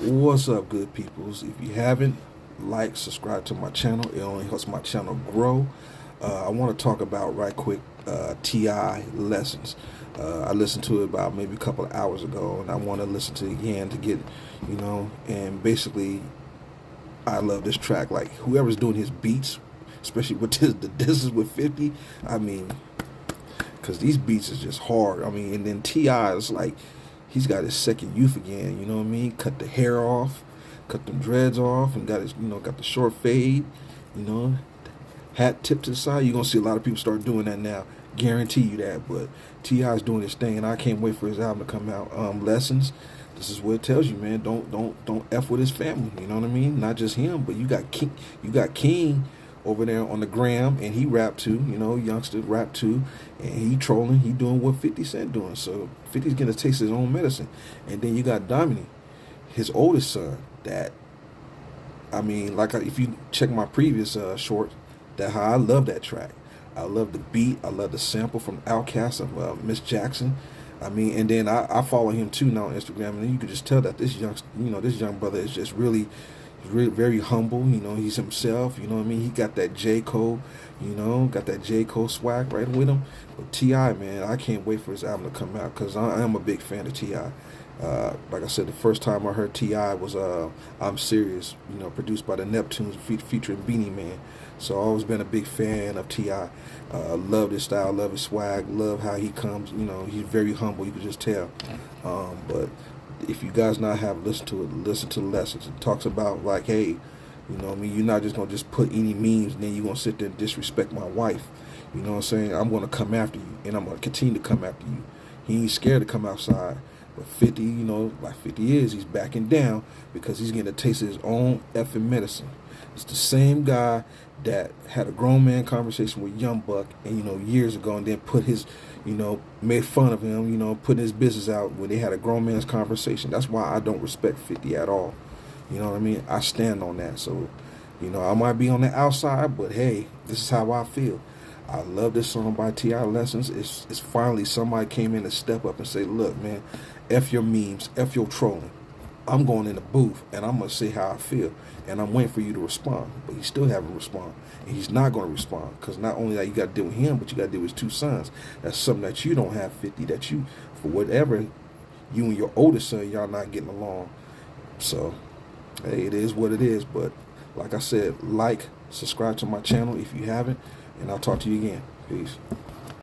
What's up, good peoples? If you haven't, like, subscribe to my channel. It only helps my channel grow. I want to talk about right quick T.I. Lessons. I listened to it about maybe a couple of hours ago, and I want to listen to it again to get, and basically, I love this track. Like, whoever's doing his beats, especially with this is with 50, I mean, because these beats is just hard. I mean, and then T.I. is like, he's got his second youth again, you know what I mean? Cut the hair off, cut them dreads off, and got his, got the short fade, you know, hat tipped to the side. You're gonna see a lot of people start doing that now. Guarantee you that. But T.I.'s doing his thing, and I can't wait for his album to come out. Lessons. This is what it tells you, man. Don't f with his family. You know what I mean? Not just him, but you got King over there on the gram, and he rap too, youngster rap too, and he trolling, he doing what 50 Cent doing, so 50's getting a taste of his own medicine. And then you got Dominic, his oldest son, that, I mean, if you check my previous short, that how I love that track. I love the beat, I love the sample from Outkast of Miss Jackson. I mean, and then I follow him too now on Instagram, and you can just tell that this young brother is just really very humble. He's himself. You know what I mean? He got that J. Cole, got that J. Cole swag right with him. But T.I., man, I can't wait for his album to come out because I am a big fan of T.I. Like I said, the first time I heard T.I. was I'm Serious, produced by the Neptunes featuring Beanie Man. So I've always been a big fan of T.I. Love his style, love his swag, love how he comes. He's very humble, you can just tell. But if you guys not have listened to it, listen to the lessons. It talks about like, hey, you're not just gonna just put any memes and then you're gonna sit there and disrespect my wife. You know what I'm saying? I'm gonna come after you, and I'm gonna continue to come after you. He ain't scared to come outside. But 50, like 50 is, he's backing down because he's getting a taste of his own effing medicine. It's the same guy that had a grown man conversation with Young Buck, and years ago, and then put his, made fun of him, putting his business out when they had a grown man's conversation. That's why I don't respect 50 at all. You know what I mean? I stand on that. So, I might be on the outside, but hey, this is how I feel. I love this song by T.I. Lessons. It's finally somebody came in to step up and say, look, man, F your memes, F your trolling. I'm going in the booth, and I'm going to say how I feel, and I'm waiting for you to respond. But he still haven't responded, and he's not going to respond, because not only that you got to deal with him, but you got to deal with his two sons. That's something that you don't have, 50, that you, for whatever, you and your oldest son, y'all not getting along. So, hey, it is what it is. But like I said, like, subscribe to my channel if you haven't, and I'll talk to you again. Peace.